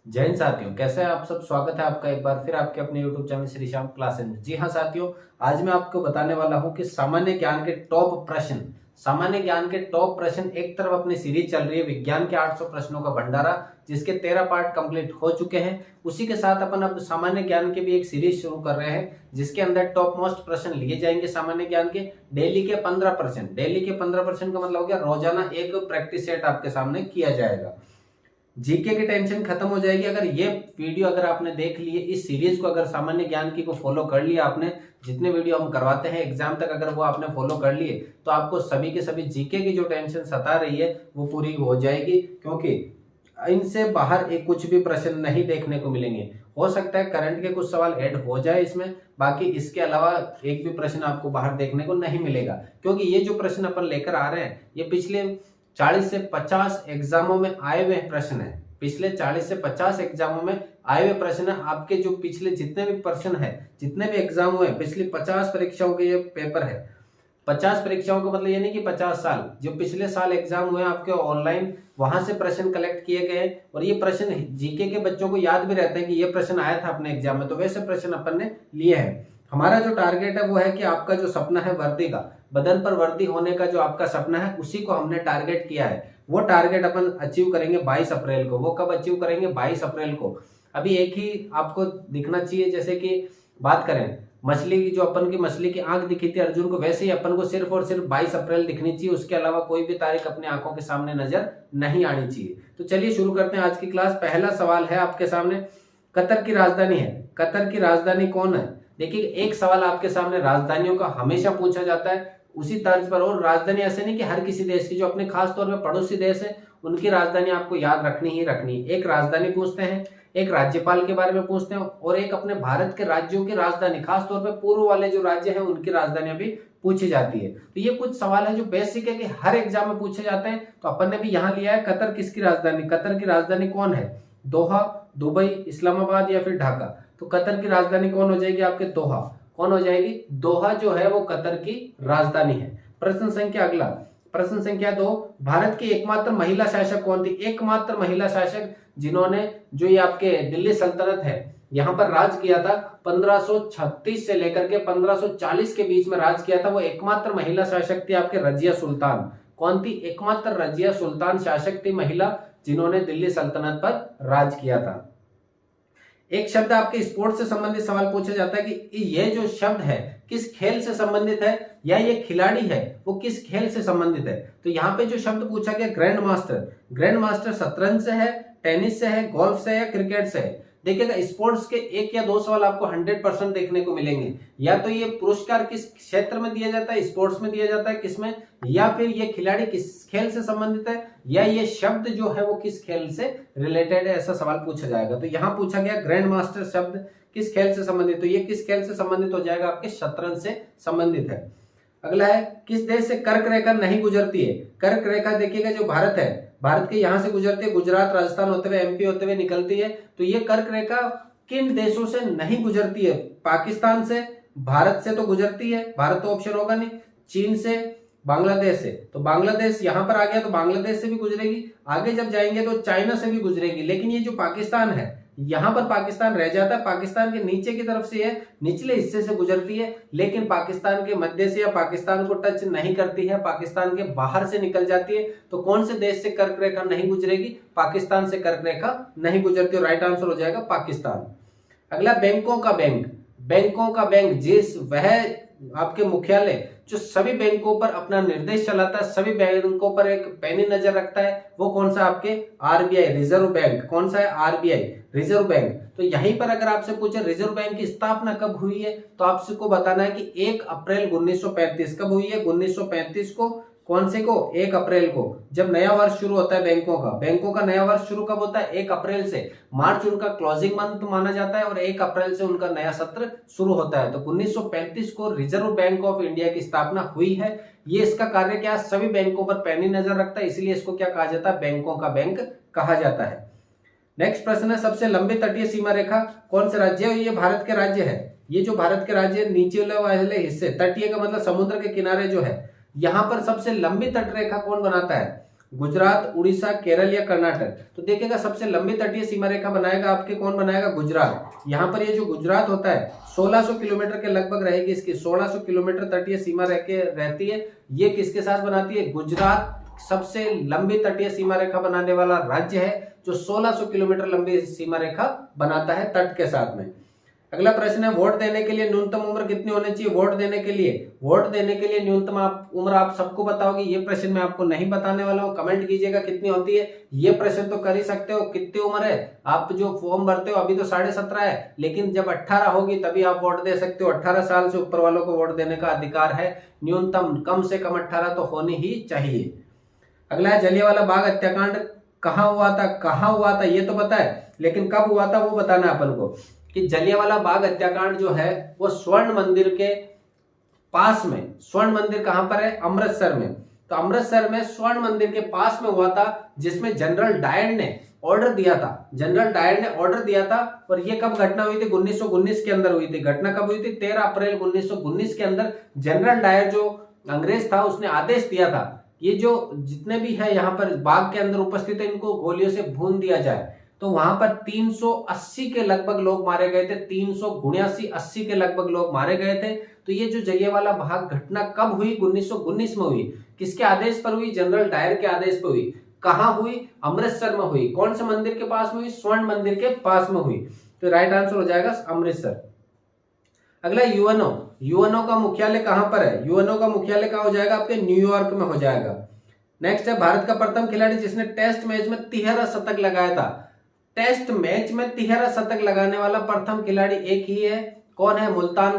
जय हिंद साथियों, कैसे हैं आप सब। स्वागत है आपका एक बार फिर आपके अपने YouTube channel Shri Shyam classes में। जी हाँ साथियों, आज मैं आपको बताने वाला हूं कि सामान्य ज्ञान के टॉप प्रश्न एक तरफ अपनी सीरीज चल रही है विज्ञान के 800 प्रश्नों का भंडारा, जिसके 13 पार्ट कंप्लीट हो चुके हैं। उसी के साथ अपन अब सामान्य ज्ञान की भी एक सीरीज शुरू कर रहे हैं, जिसके अंदर टॉप मोस्ट प्रश्न लिए जाएंगे सामान्य ज्ञान के। डेली के 15%, डेली के 15% का मतलब हो गया रोजाना एक प्रैक्टिस सेट आपके सामने किया जाएगा। जीके की टेंशन खत्म हो जाएगी अगर ये वीडियो अगर आपने देख लिए, इस सीरीज को अगर सामान्य ज्ञान की को फॉलो कर लिया आपने, जितने वीडियो हम करवाते हैं एग्जाम तक अगर वो आपने फॉलो कर लिए, तो आपको सभी के सभी जीके की जो टेंशन सता रही है वो पूरी हो जाएगी। क्योंकि इनसे बाहर एक कुछ भी प्रश्न नहीं देखने को मिलेंगे। हो सकता है करंट के कुछ सवाल ऐड हो जाए इसमें, बाकी इसके अलावा एक भी प्रश्न आपको बाहर देखने को नहीं मिलेगा। क्योंकि ये जो प्रश्न अपन लेकर आ रहे हैं ये पिछले 40 से 50 एग्जामों में आए हुए प्रश्न है। पिछले 40 से 50 एग्जामों में आए हुए प्रश्न है। आपके जो पिछले जितने भी प्रश्न है, जितने भी एग्जाम हुए, पिछली 50 परीक्षाओं के ये पेपर है। 50 परीक्षाओं का मतलब ये नहीं कि 50 साल, जो पिछले साल एग्जाम हुए आपके ऑनलाइन, वहां से प्रश्न कलेक्ट किए गए और ये प्रश्न जीके के बच्चों को याद भी रहते हैं कि ये प्रश्न आया था अपने एग्जाम में, तो वैसे प्रश्न अपन ने लिए हैं। हमारा जो टारगेट है वो है कि आपका जो सपना है वर्दी का, बदन पर वर्दी होने का जो आपका सपना है, उसी को हमने टारगेट किया है। वो टारगेट अपन अचीव करेंगे 22 अप्रैल को। वो कब अचीव करेंगे? 22 अप्रैल को। अभी एक ही आपको दिखना चाहिए, जैसे कि बात करें मछली की, जो अपन की मछली की आंख दिखी थी अर्जुन को, वैसे ही अपन को सिर्फ और सिर्फ 22 अप्रैल दिखनी चाहिए। उसके अलावा कोई भी तारीख अपनी आंखों के सामने नजर नहीं आनी चाहिए। तो चलिए शुरू करते हैं आज की क्लास। पहला सवाल है आपके सामने, कतर की राजधानी है, कतर की राजधानी कौन है? देखिए, एक सवाल आपके सामने राजधानियों का हमेशा पूछा जाता है उसी तर्ज पर। और राजधानी ऐसे नहीं कि हर किसी देश की, जो अपने खास तौर पे पड़ोसी देश है उनकी राजधानी आपको याद रखनी ही रखनी। एक राजधानी पूछते हैं, एक राज्यपाल के बारे में पूछते हैं, और एक अपने भारत के राज्यों की राजधानी, खास तौर पे पूर्व वाले जो राज्य हैं उनकी राजधानियां भी पूछी जाती है। तो ये कुछ सवाल है जो बेसिक है कि हर एग्जाम में पूछे जाते हैं। तो अपन ने भी यहाँ लिया है, कतर किसकी राजधानी, कतर की राजधानी कौन है? दोहा, दुबई, इस्लामाबाद या फिर ढाका? तो कतर की राजधानी कौन हो जाएगी आपके? दोहा। कौन हो जाएगी? दोहा जो है वो कतर की राजधानी है। प्रश्न संख्या अगला, प्रश्न संख्या 2, भारत की एकमात्र महिला शासक कौन थी? एकमात्र महिला शासक जिन्होंने, जो ये आपके दिल्ली सल्तनत है यहाँ पर राज किया था, 1536 से लेकर के 1540 के बीच में राज किया था, वो एकमात्र महिला शासक थी आपके रजिया सुल्तान। कौन थी? एकमात्र रजिया सुल्तान शासक थी महिला, जिन्होंने दिल्ली सल्तनत पर राज किया था। एक शब्द आपके स्पोर्ट्स से संबंधित सवाल पूछा जाता है कि ये जो शब्द है किस खेल से संबंधित है, या ये खिलाड़ी है वो किस खेल से संबंधित है। तो यहाँ पे जो शब्द पूछा गया ग्रैंड मास्टर, ग्रैंड मास्टर शतरंज से है, टेनिस से है, गोल्फ से है या क्रिकेट से है? देखिएगा, स्पोर्ट्स के एक या दो सवाल आपको 100% देखने को मिलेंगे। या तो ये पुरस्कार किस क्षेत्र में दिया जाता है, स्पोर्ट्स में दिया जाता है किसमें, या फिर ये खिलाड़ी किस खेल से संबंधित है, या ये शब्द जो है वो किस खेल से रिलेटेड है, ऐसा सवाल पूछा जाएगा। तो यहाँ पूछा गया ग्रैंड मास्टर शब्द किस खेल से संबंधित, तो ये किस खेल से संबंधित हो जाएगा? आपके शतरंज से संबंधित है। अगला है, किस देश से कर्क रेखा नहीं गुजरती है? कर्क रेखा देखिएगा जो भारत है, भारत के यहां से गुजरती है, गुजरात राजस्थान होते हुए एमपी होते हुए निकलती है। तो ये कर्क रेखा किन देशों से नहीं गुजरती है? पाकिस्तान से, भारत से तो गुजरती है, भारत तो ऑप्शन होगा नहीं, चीन से, बांग्लादेश से। तो बांग्लादेश यहां पर आ गया तो बांग्लादेश से भी गुजरेगी। आगे जब जाएंगे तो चाइना से भी गुजरेगी। लेकिन ये जो पाकिस्तान है, यहां पर पाकिस्तान रह जाता है, पाकिस्तान के नीचे की तरफ से है, निचले हिस्से से गुजरती है, लेकिन पाकिस्तान के मध्य से या पाकिस्तान को टच नहीं करती है, पाकिस्तान के बाहर से निकल जाती है। तो कौन से देश से कर्क रेखा नहीं गुजरेगी? पाकिस्तान से कर्क रेखा नहीं गुजरती, और राइट आंसर हो जाएगा पाकिस्तान। अगला, बैंकों का बैंक, बैंकों का बैंक, जिस वह आपके मुख्यालय जो सभी बैंकों पर अपना निर्देश चलाता है, सभी बैंकों पर एक पैनी नजर रखता है, वो कौन सा? आपके आरबीआई, रिजर्व बैंक। कौन सा है? RBI, reserve bank. तो यहीं पर अगर आपसे पूछे रिजर्व बैंक की स्थापना कब हुई है, तो आपको बताना है कि 1 अप्रैल 1935। कब हुई है? 1935 को। कौन से को? 1 अप्रैल को, जब नया वर्ष शुरू होता है बैंकों का। बैंकों का नया वर्ष शुरू कब होता है? 1 अप्रैल से। मार्च उनका क्लोजिंग मंथ माना जाता है और 1 अप्रैल से उनका नया सत्र शुरू होता है। तो 1935 को रिजर्व बैंक ऑफ इंडिया की स्थापना हुई है। ये इसका कार्य क्या? सभी बैंकों पर पैनी नजर रखता है, इसलिए इसको क्या कहा जाता है? बैंकों का बैंक कहा जाता है। नेक्स्ट प्रश्न है, सबसे लंबी तटीय सीमा रेखा कौन से राज्य है? ये भारत के राज्य है। ये जो भारत के राज्य नीचे वाले हिस्से, तटीय का मतलब समुद्र के किनारे जो है, यहां पर सबसे लंबी तट रेखा कौन बनाता है? गुजरात, उड़ीसा, केरल या कर्नाटक? तो देखिएगा सबसे लंबी तटीय सीमा रेखा बनाएगा आपके कौन बनाएगा? गुजरात। यहाँ पर ये जो गुजरात होता है 1600 किलोमीटर के लगभग रहेगी इसकी, 1600 किलोमीटर तटीय सीमा रहती है। ये किसके साथ बनाती है? गुजरात सबसे लंबी तटीय सीमा रेखा बनाने वाला राज्य है जो 1600 किलोमीटर लंबी सीमा रेखा बनाता है तट के साथ में। अगला प्रश्न है, वोट देने के लिए न्यूनतम उम्र कितनी होनी चाहिए? वोट देने के लिए न्यूनतम उम्र आप सबको पता होगी। ये प्रश्न मैं आपको नहीं बताने वाला हूँ, कमेंट कीजिएगा कितनी होती है। ये प्रश्न तो कर ही सकते हो, कितनी उम्र है? आप जो फॉर्म भरते हो अभी तो 17.5 है, लेकिन जब 18 होगी तभी आप वोट दे सकते हो। 18 साल से ऊपर वालों को वोट देने का अधिकार है। न्यूनतम कम से कम 18 तो होनी ही चाहिए। अगला है, जलियांवाला बाग हत्याकांड कहाँ हुआ था? ये तो पता है, लेकिन कब हुआ था वो बताना है अपन को। कि जलियांवाला बाग हत्याकांड जो है वो स्वर्ण मंदिर के पास में, स्वर्ण मंदिर कहां पर है? अमृतसर में। तो अमृतसर में स्वर्ण मंदिर के पास में हुआ था, जिसमें जनरल डायर ने ऑर्डर दिया था। और ये कब घटना हुई थी? 1919 के अंदर हुई थी। घटना कब हुई थी? 13 अप्रैल 1919 के अंदर जनरल डायर जो अंग्रेज था उसने आदेश दिया था, ये जो जितने भी है यहाँ पर बाग के अंदर उपस्थित है इनको गोलियों से भून दिया जाए। तो वहां पर 380 के लगभग लोग मारे गए थे, 379 के लगभग लोग मारे गए थे। तो ये जो जलियांवाला बाग घटना कब हुई? 1919 में हुई। किसके आदेश पर हुई? जनरल डायर के आदेश पर हुई। कहां हुई? अमृतसर में हुई। कौन से मंदिर के पास में हुई? स्वर्ण मंदिर के पास में हुई। तो राइट आंसर हो जाएगा अमृतसर। अगला यूएनओ का मुख्यालय कहां पर है? यूएनओ का मुख्यालय कहां हो जाएगा? आपके न्यूयॉर्क में हो जाएगा। नेक्स्ट है, भारत का प्रथम खिलाड़ी जिसने टेस्ट मैच में 13 शतक लगाया था। टेस्ट मैच में 13 शतक लगाने वाला प्रथम खिलाड़ी एक ही है। कौन है? मुल्तान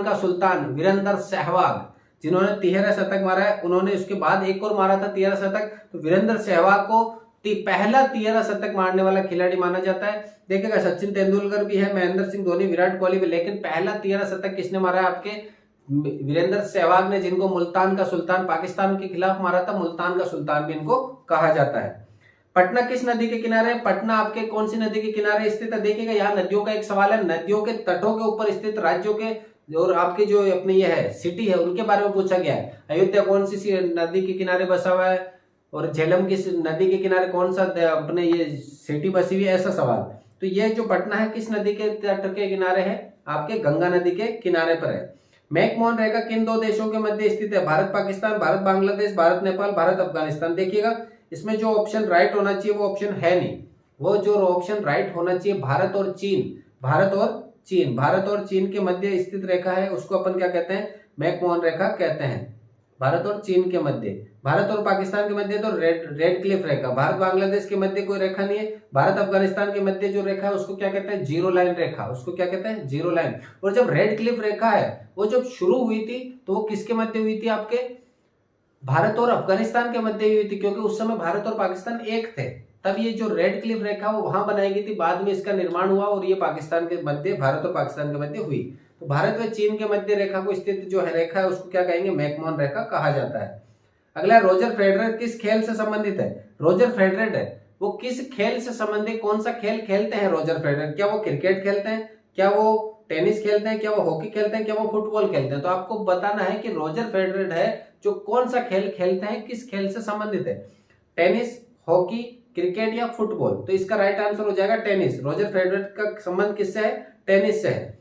का सुल्तान वीरेंद्र सहवाग, जिन्होंने 13 शतक मारा है। उन्होंने उसके बाद एक और मारा था 13 शतक। तो वीरेंद्र सहवाग को पहला 13 शतक मारने वाला खिलाड़ी माना जाता है। देखिएगा सचिन तेंदुलकर भी है, महेंद्र सिंह धोनी, विराट कोहली भी, लेकिन पहला 13 शतक किसने मारा है? आपके वीरेंद्र सहवाग ने, जिनको मुल्तान का सुल्तान, पाकिस्तान के खिलाफ मारा था। मुल्तान का सुल्तान भी इनको कहा जाता है। पटना किस नदी के किनारे है? पटना आपके कौन सी नदी के किनारे स्थित है? देखिएगा यहाँ नदियों का एक सवाल है। नदियों के तटों के ऊपर स्थित राज्यों के और आपके जो अपने ये है सिटी है उनके बारे में पूछा गया है। अयोध्या कौन सी नदी के किनारे बसा हुआ है? और झेलम किस नदी के किनारे कौन सा अपने ये सिटी बसी हुई है? ऐसा सवाल। तो ये जो पटना है किस नदी के तट के किनारे है? आपके गंगा नदी के किनारे पर है। मैकमोहन रेखा किन दो देशों के मध्य स्थित है? भारत पाकिस्तान, भारत बांग्लादेश, भारत नेपाल, भारत अफगानिस्तान। देखिएगा इसमें जो ऑप्शन राइट होना चाहिए वो ऑप्शन है नहीं। वो जो ऑप्शन राइट होना चाहिए भारत और चीन के मध्य स्थित रेखा है, उसको अपन क्या कहते हैं? मैकमोहन रेखा कहते हैं। भारत और चीन के मध्य, भारत और पाकिस्तान के मध्य तो रेड क्लिफ रेखा। भारत बांग्लादेश के मध्य कोई रेखा नहीं है। भारत अफगानिस्तान के मध्य जो रेखा है उसको क्या कहते हैं? जीरो लाइन रेखा। उसको क्या कहते हैं? Zero line. और जब रेड क्लिफ रेखा है वो जब शुरू हुई थी तो वो किसके मध्य हुई थी? आपके भारत और अफगानिस्तान के मध्य हुई थी, क्योंकि उस समय भारत और पाकिस्तान एक थे। तब ये जो रेड क्लिफ रेखा वो वहां बनाई गई थी, बाद में इसका निर्माण हुआ और ये पाकिस्तान के मध्य, भारत और पाकिस्तान के मध्य हुई। तो भारत व चीन के मध्य रेखा को स्थित जो है रेखा है उसको क्या कहेंगे? मैकमोहन रेखा कहा जाता है। अगला, रोजर फेडरर किस खेल से संबंधित है? रोजर फेडरर है वो किस खेल से संबंधित, कौन सा खेल खेलते हैं रोजर फेडरर? क्या वो क्रिकेट खेलते हैं? क्या वो टेनिस खेलते हैं? क्या वो हॉकी खेलते हैं? क्या वो फुटबॉल खेलते हैं? तो आपको बताना है कि रोजर फेडरर है जो कौन सा खेल खेलते हैं, किस खेल से संबंधित है? टेनिस, हॉकी, क्रिकेट या फुटबॉल? तो इसका राइट आंसर हो जाएगा टेनिस। रोजर फेडरर का संबंध किससे है? टेनिस से है।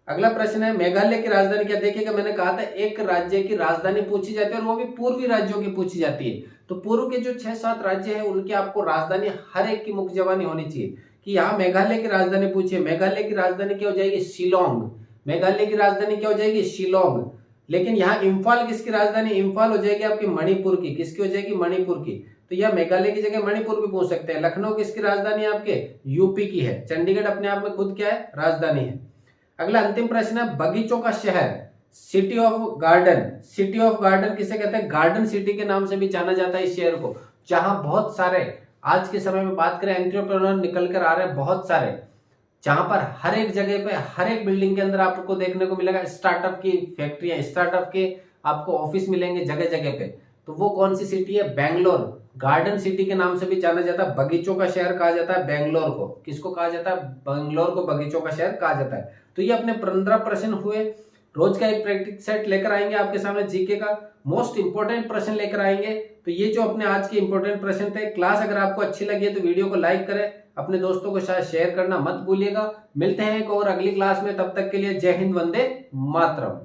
अगला प्रश्न है, मेघालय की राजधानी क्या? देखिएगा मैंने कहा था एक राज्य की राजधानी पूछी जाती है और वो भी पूर्वी राज्यों की पूछी जाती है। तो पूर्व के जो 6-7 राज्य हैं उनकी आपको राजधानी हर एक की मुख्य जबानी होनी चाहिए। कि यहाँ मेघालय की राजधानी पूछिए, मेघालय की राजधानी क्या हो जाएगी? शिलोंग। मेघालय की राजधानी क्या हो जाएगी? शिलोंग। लेकिन यहाँ इम्फाल किसकी राजधानी? इम्फाल हो जाएगी आपकी मणिपुर की। किसकी हो जाएगी? मणिपुर की। तो यह मेघालय की जगह मणिपुर भी पूछ सकते हैं। लखनऊ किसकी राजधानी है? आपके यूपी की है। चंडीगढ़ अपने आप में खुद क्या है? राजधानी है। अगला अंतिम प्रश्न है, बगीचों का शहर, city of garden. City of garden किसे कहते हैं? गार्डन सिटी के नाम से भी जाना जाता है इस शहर को, जहां बहुत सारे आज के समय में बात करें एंटरप्रेन्योर निकल कर आ रहे हैं बहुत सारे, जहां पर हर एक जगह पे हर एक बिल्डिंग के अंदर आपको देखने को मिलेगा स्टार्टअप की फैक्ट्रियां, स्टार्टअप के आपको ऑफिस मिलेंगे जगह जगह पे। तो वो कौन सी सिटी है? बेंगलोर। गार्डन सिटी के नाम से भी जाना जाता है। बगीचों का शहर कहा जाता है बेंगलोर को। किसको कहा जाता है? बेंगलोर को बगीचों का शहर कहा जाता है। तो ये अपने 15 प्रश्न हुए। रोज का एक प्रैक्टिस सेट लेकर आएंगे आपके सामने, जीके का मोस्ट इंपोर्टेंट प्रश्न लेकर आएंगे। तो ये जो अपने आज के इंपोर्टेंट प्रश्न थे। क्लास अगर आपको अच्छी लगी है तो वीडियो को लाइक करें, अपने दोस्तों के साथ शेयर करना मत भूलिएगा। मिलते हैं एक और अगली क्लास में, तब तक के लिए जय हिंद, वंदे मातरम।